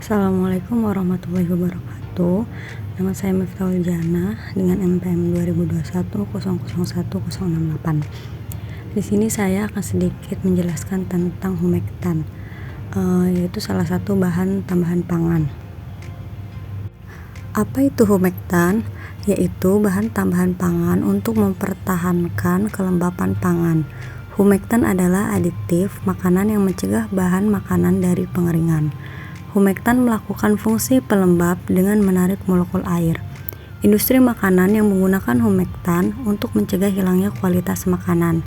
Assalamualaikum warahmatullahi wabarakatuh. Nama saya Miftahul Jana dengan NPM 2021001068. Di sini saya akan sedikit menjelaskan tentang humektan, yaitu salah satu bahan tambahan pangan. Apa itu humektan? Yaitu bahan tambahan pangan untuk mempertahankan kelembapan pangan. Humektan adalah aditif makanan yang mencegah bahan makanan dari pengeringan. Humektan melakukan fungsi pelembab dengan menarik molekul air. Industri makanan yang menggunakan humektan untuk mencegah hilangnya kualitas makanan,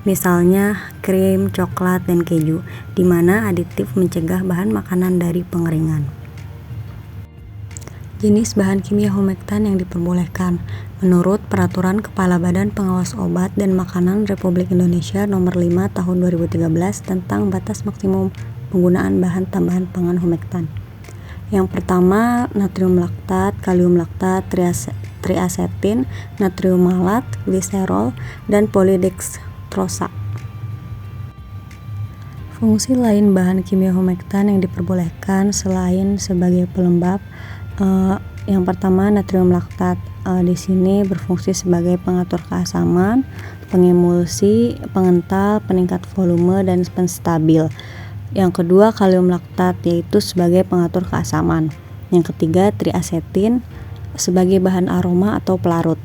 misalnya krim, coklat, dan keju, di mana aditif mencegah bahan makanan dari pengeringan. Jenis bahan kimia humektan yang diperbolehkan menurut Peraturan Kepala Badan Pengawas Obat dan Makanan Republik Indonesia Nomor 5 Tahun 2013 tentang batas maksimum penggunaan bahan tambahan pangan humektan. Yang pertama, natrium laktat, kalium laktat, triasetin, natrium malat, gliserol, dan polidextrosa. Fungsi lain bahan kimia humektan yang diperbolehkan selain sebagai pelembab, yang pertama natrium laktat. Di sini berfungsi sebagai pengatur keasaman, pengemulsi, pengental, peningkat volume, dan penstabil. Yang kedua, kalium laktat, yaitu sebagai pengatur keasaman. Yang ketiga, triasetin sebagai bahan aroma atau pelarut.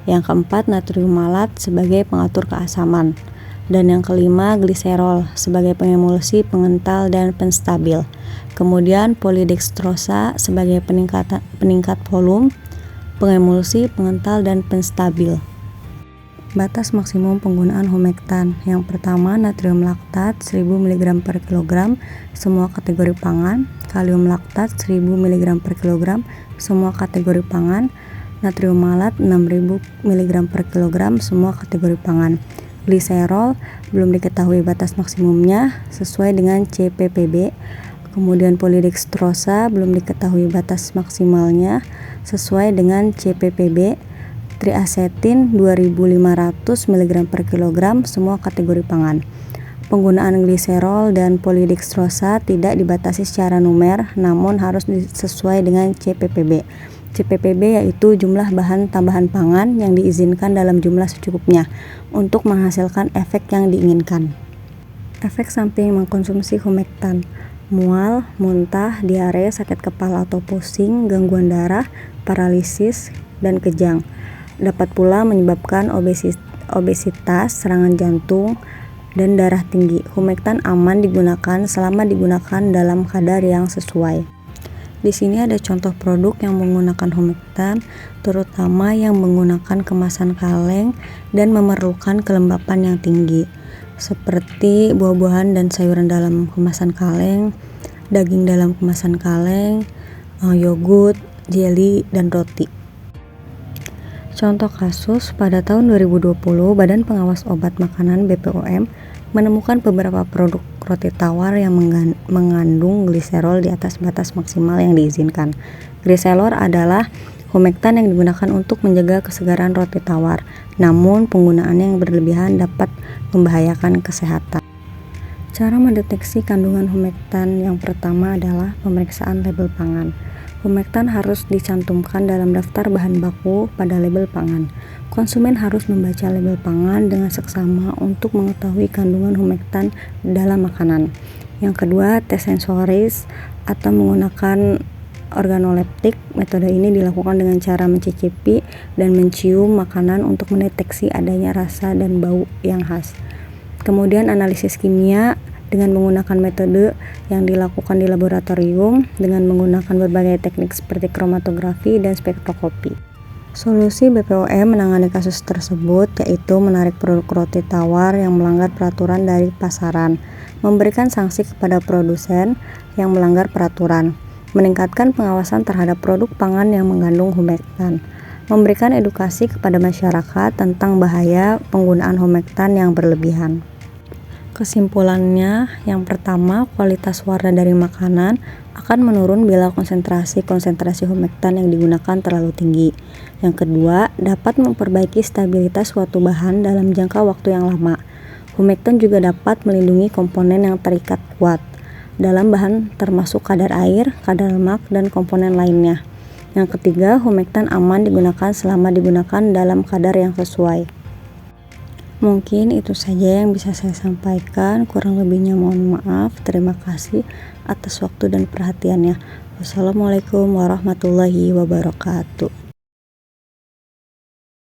Yang keempat, natrium malat sebagai pengatur keasaman. Dan yang kelima, gliserol sebagai pengemulsi, pengental, dan penstabil. Kemudian polidextrosa sebagai peningkat volume, pengemulsi, pengental, dan penstabil. Batas maksimum penggunaan humektan. Yang pertama, natrium laktat 1000 mg per kilogram semua kategori pangan, kalium laktat 1000 mg per kilogram semua kategori pangan, natrium malat 6000 mg per kilogram semua kategori pangan. Gliserol belum diketahui batas maksimumnya sesuai dengan CPPB. Kemudian polidextrosa belum diketahui batas maksimalnya sesuai dengan CPPB. Triasetin 2500 mg per kilogram semua kategori pangan. Penggunaan gliserol dan polidextrosa tidak dibatasi secara numer, namun harus sesuai dengan CPPB. CPPB yaitu jumlah bahan tambahan pangan yang diizinkan dalam jumlah secukupnya untuk menghasilkan efek yang diinginkan. Efek samping mengkonsumsi humektan: mual, muntah, diare, sakit kepala atau pusing, gangguan darah, paralisis, dan kejang. Dapat pula menyebabkan obesitas, serangan jantung, dan darah tinggi. Humektan aman digunakan selama digunakan dalam kadar yang sesuai. Di sini ada contoh produk yang menggunakan humektan, terutama yang menggunakan kemasan kaleng dan memerlukan kelembapan yang tinggi, seperti buah-buahan dan sayuran dalam kemasan kaleng, daging dalam kemasan kaleng, yogurt, jeli, dan roti. Contoh kasus, pada tahun 2020, Badan Pengawas Obat Makanan BPOM menemukan beberapa produk roti tawar yang mengandung gliserol di atas batas maksimal yang diizinkan. Gliserol adalah humektan yang digunakan untuk menjaga kesegaran roti tawar, namun penggunaannya yang berlebihan dapat membahayakan kesehatan. Cara mendeteksi kandungan humektan yang pertama adalah pemeriksaan label pangan. Humektan harus dicantumkan dalam daftar bahan baku pada label pangan. Konsumen harus membaca label pangan dengan seksama untuk mengetahui kandungan humektan dalam makanan. Yang kedua, tes sensoris atau menggunakan organoleptik. Metode ini dilakukan dengan cara mencicipi dan mencium makanan untuk mendeteksi adanya rasa dan bau yang khas. Kemudian analisis kimia dengan menggunakan metode yang dilakukan di laboratorium dengan menggunakan berbagai teknik seperti kromatografi dan spektroskopi. Solusi BPOM menangani kasus tersebut yaitu menarik produk roti tawar yang melanggar peraturan dari pasaran, memberikan sanksi kepada produsen yang melanggar peraturan, meningkatkan pengawasan terhadap produk pangan yang mengandung humektan, memberikan edukasi kepada masyarakat tentang bahaya penggunaan humektan yang berlebihan. Kesimpulannya, yang pertama, kualitas warna dari makanan akan menurun bila konsentrasi humektan yang digunakan terlalu tinggi. Yang kedua, dapat memperbaiki stabilitas suatu bahan dalam jangka waktu yang lama. Humektan juga dapat melindungi komponen yang terikat kuat. dalam bahan termasuk kadar air, kadar lemak, dan komponen lainnya. Yang ketiga, humektan aman digunakan selama digunakan dalam kadar yang sesuai. Mungkin itu saja yang bisa saya sampaikan, kurang lebihnya mohon maaf. Terima kasih atas waktu dan perhatiannya. Wassalamualaikum warahmatullahi wabarakatuh.